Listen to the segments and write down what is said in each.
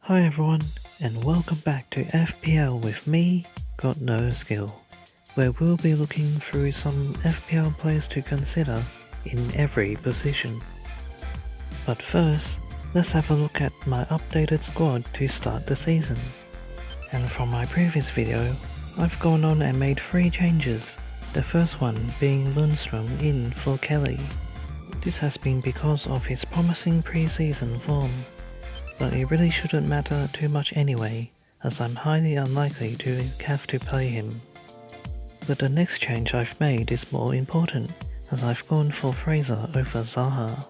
Hi everyone, and welcome back to FPL with me, Got No Skill, where we'll be looking through some FPL players to consider in every position. But first, let's have a look at my updated squad to start the season. And from my previous video, I've gone on and made 3 changes, the first one being Lundstrom in for Kelly. This has been because of his promising pre-season form, but it really shouldn't matter too much anyway, as I'm highly unlikely to have to play him. But the next change I've made is more important, as I've gone for Fraser over Zaha.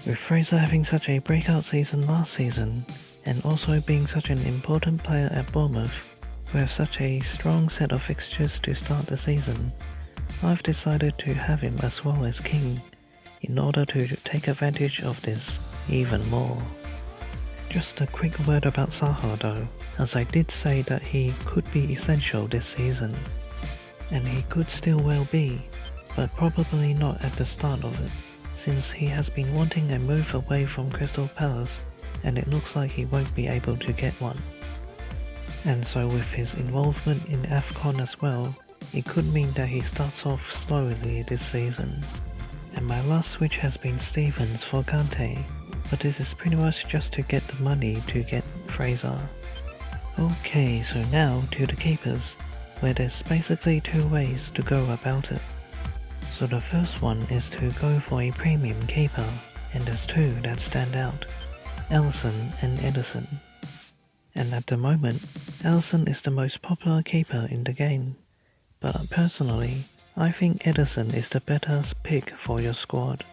With Fraser having such a breakout season last season, and also being such an important player at Bournemouth, who have such a strong set of fixtures to start the season, I've decided to have him as well as King, in order to take advantage of this even more. Just a quick word about Zaha though, as I did say that he could be essential this season. And he could still well be, but probably not at the start of it, since he has been wanting a move away from Crystal Palace and it looks like he won't be able to get one. And so with his involvement in AFCON as well, it could mean that he starts off slowly this season. And my last switch has been Stevens for Kante, but this is pretty much just to get the money to get Fraser. Okay, so now to the keepers, where there's basically 2 ways to go about it. So the first one is to go for a premium keeper, and there's 2 that stand out, Alisson and Ederson. And at the moment, Alisson is the most popular keeper in the game, but personally, I think Ederson is the better pick for your squad.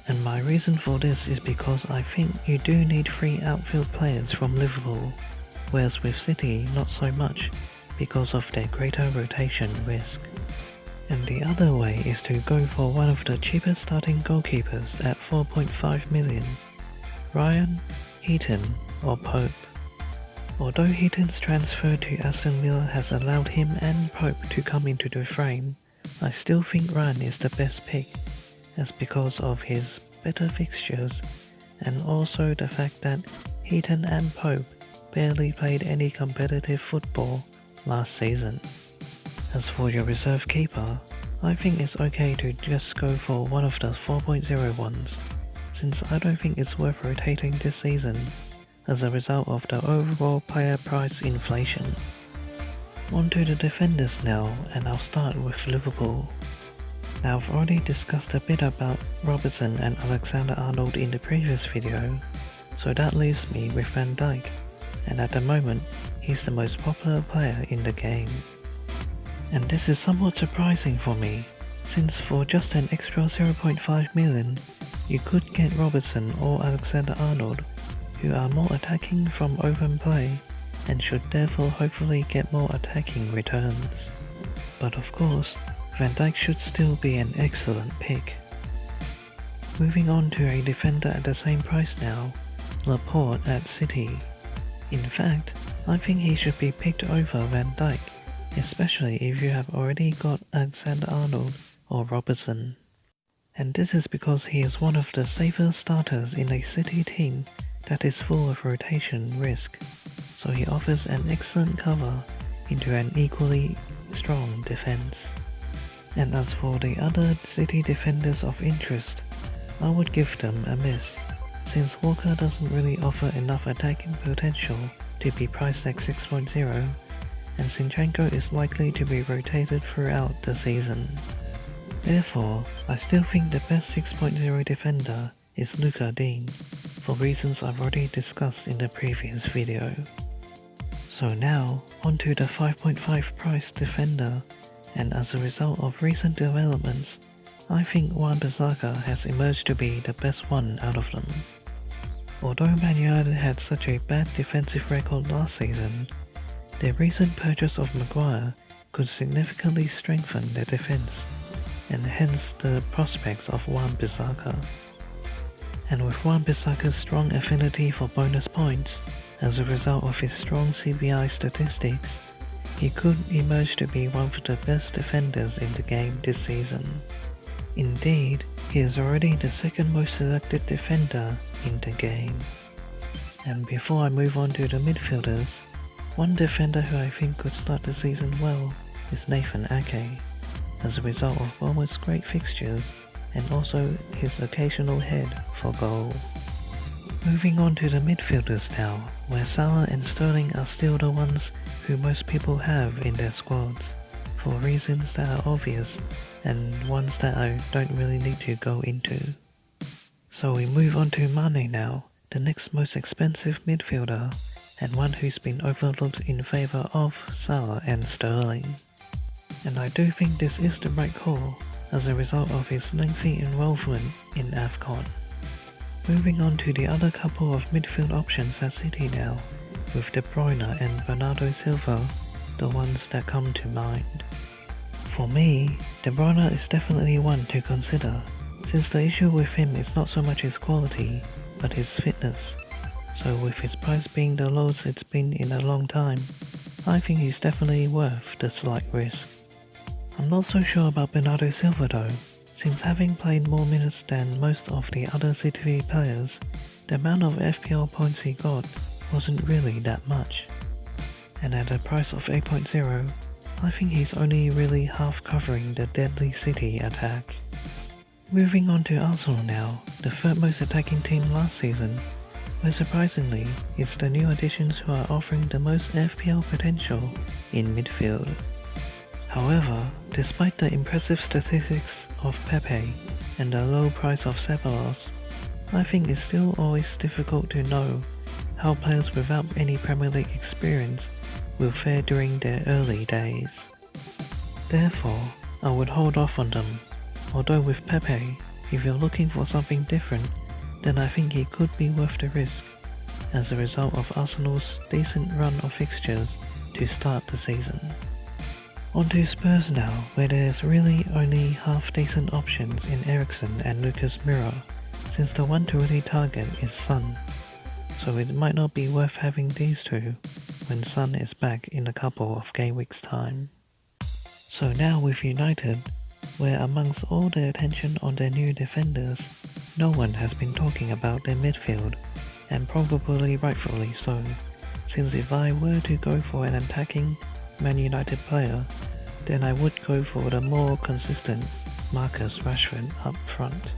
And my reason for this is because I think you do need 3 outfield players from Liverpool, whereas with City not so much, because of their greater rotation risk. And the other way is to go for one of the cheapest starting goalkeepers at 4.5 million, Ryan, Heaton or Pope. Although Heaton's transfer to Aston Villa has allowed him and Pope to come into the frame, I still think Ryan is the best pick, as because of his better fixtures, and also the fact that Heaton and Pope barely played any competitive football last season. As for your reserve keeper, I think it's okay to just go for one of the 4.0 ones, since I don't think it's worth rotating this season as a result of the overall player price inflation. On to the defenders now, and I'll start with Liverpool. Now I've already discussed a bit about Robertson and Alexander-Arnold in the previous video, so that leaves me with Van Dijk, and at the moment, he's the most popular player in the game. And this is somewhat surprising for me, since for just an extra 0.5 million, you could get Robertson or Alexander-Arnold, who are more attacking from open play, and should therefore hopefully get more attacking returns. But of course, Van Dijk should still be an excellent pick. Moving on to a defender at the same price now, Laporte at City. In fact, I think he should be picked over Van Dijk, especially if you have already got Alexander-Arnold or Robertson. And this is because he is one of the safer starters in a City team that is full of rotation risk, so he offers an excellent cover into an equally strong defense. And as for the other City defenders of interest, I would give them a miss, since Walker doesn't really offer enough attacking potential to be priced at 6.0, and Zinchenko is likely to be rotated throughout the season. Therefore, I still think the best 6.0 defender is Luca Dean, for reasons I've already discussed in the previous video. So now, onto the 5.5 price defender, and as a result of recent developments, I think Wan-Bissaka has emerged to be the best one out of them. Although Man United had such a bad defensive record last season, their recent purchase of Maguire could significantly strengthen their defense, and hence the prospects of Wan-Bissaka. And with Wan-Bissaka's strong affinity for bonus points, as a result of his strong CBI statistics, he could emerge to be one of the best defenders in the game this season. Indeed, he is already the second most selected defender in the game. And before I move on to the midfielders, one defender who I think could start the season well is Nathan Ake, as a result of almost great fixtures and also his occasional head for goal. Moving on to the midfielders now, where Salah and Sterling are still the ones who most people have in their squads, for reasons that are obvious and ones that I don't really need to go into. So we move on to Mane now, the next most expensive midfielder, and one who's been overlooked in favour of Salah and Sterling. And I do think this is the right call, as a result of his lengthy involvement in AFCON. Moving on to the other couple of midfield options at City now, with De Bruyne and Bernardo Silva, the ones that come to mind. For me, De Bruyne is definitely one to consider, since the issue with him is not so much his quality, but his fitness. So with his price being the lowest it's been in a long time, I think he's definitely worth the slight risk. I'm not so sure about Bernardo Silva though, since having played more minutes than most of the other City players, the amount of FPL points he got wasn't really that much. And at a price of 8.0, I think he's only really half covering the deadly City attack. Moving on to Arsenal now, the third most attacking team last season, where surprisingly, it's the new additions who are offering the most FPL potential in midfield. However, despite the impressive statistics of Pepe and the low price of Ceballos, I think it's still always difficult to know how players without any Premier League experience will fare during their early days. Therefore, I would hold off on them. Although with Pepe, if you're looking for something different, then I think he could be worth the risk, as a result of Arsenal's decent run of fixtures to start the season. On to Spurs now, where there's really only half-decent options in Eriksen and Lucas Moura, since the one to really target is Son, so it might not be worth having these two when Son is back in a couple of game weeks' time. So now with United, where amongst all the attention on their new defenders, no one has been talking about their midfield, and probably rightfully so, since if I were to go for an attacking Man United player, then I would go for the more consistent Marcus Rashford up front.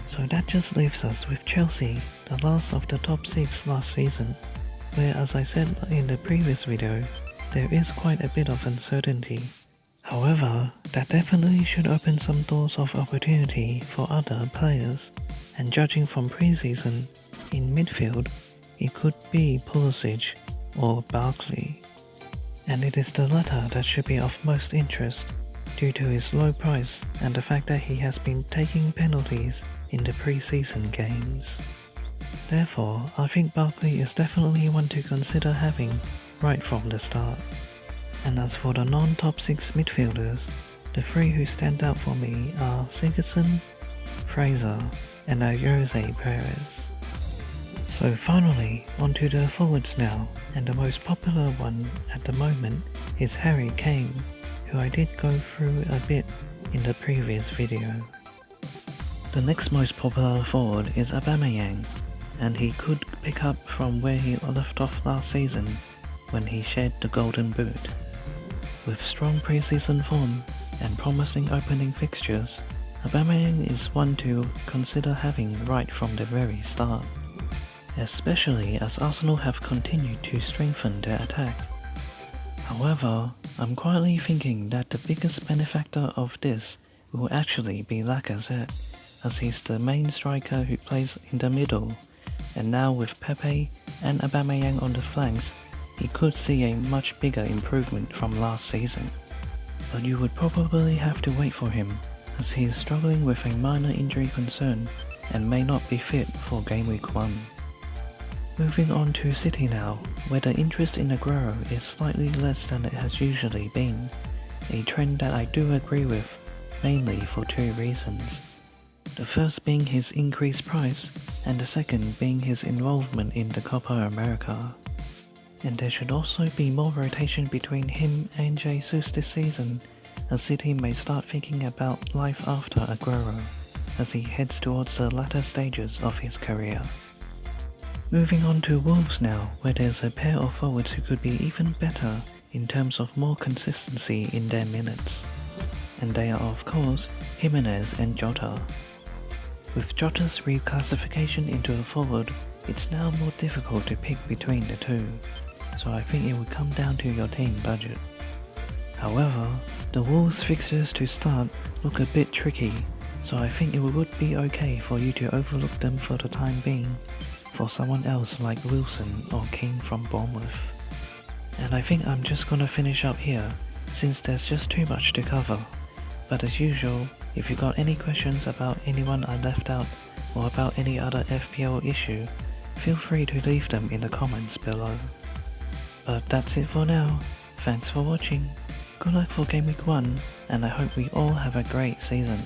So that just leaves us with Chelsea, the last of the top 6 last season, where as I said in the previous video, there is quite a bit of uncertainty. However, that definitely should open some doors of opportunity for other players, and judging from pre-season, in midfield, it could be Pulisic or Barkley. And it is the latter that should be of most interest, due to his low price and the fact that he has been taking penalties in the pre-season games. Therefore, I think Barkley is definitely one to consider having right from the start. And as for the non-top 6 midfielders, the 3 who stand out for me are Sigurdsson, Fraser, and Jose Perez. So finally, onto the forwards now, and the most popular one at the moment is Harry Kane, who I did go through a bit in the previous video. The next most popular forward is Aubameyang, and he could pick up from where he left off last season when he shed the golden boot. With strong pre-season form and promising opening fixtures, Aubameyang is one to consider having right from the very start, especially as Arsenal have continued to strengthen their attack. However, I'm quietly thinking that the biggest benefactor of this will actually be Lacazette, as he's the main striker who plays in the middle, and now with Pepe and Aubameyang on the flanks, he could see a much bigger improvement from last season. But you would probably have to wait for him, as he is struggling with a minor injury concern and may not be fit for game week 1. Moving on to City now, where the interest in Aguero is slightly less than it has usually been, a trend that I do agree with, mainly for 2 reasons. The first being his increased price, and the second being his involvement in the Copa America. And there should also be more rotation between him and Jesus this season, as City may start thinking about life after Aguero, as he heads towards the latter stages of his career. Moving on to Wolves now, where there's a pair of forwards who could be even better in terms of more consistency in their minutes. And they are of course Jimenez and Jota. With Jota's reclassification into a forward, it's now more difficult to pick between the two, so I think it would come down to your team budget. However, the Wolves fixtures to start look a bit tricky, so I think it would be okay for you to overlook them for the time being for someone else like Wilson or King from Bournemouth. And I think I'm just gonna finish up here, since there's just too much to cover. But as usual, if you got any questions about anyone I left out or about any other FPL issue, feel free to leave them in the comments below. But that's it for now. Thanks for watching. Good luck for Game Week 1, and I hope we all have a great season.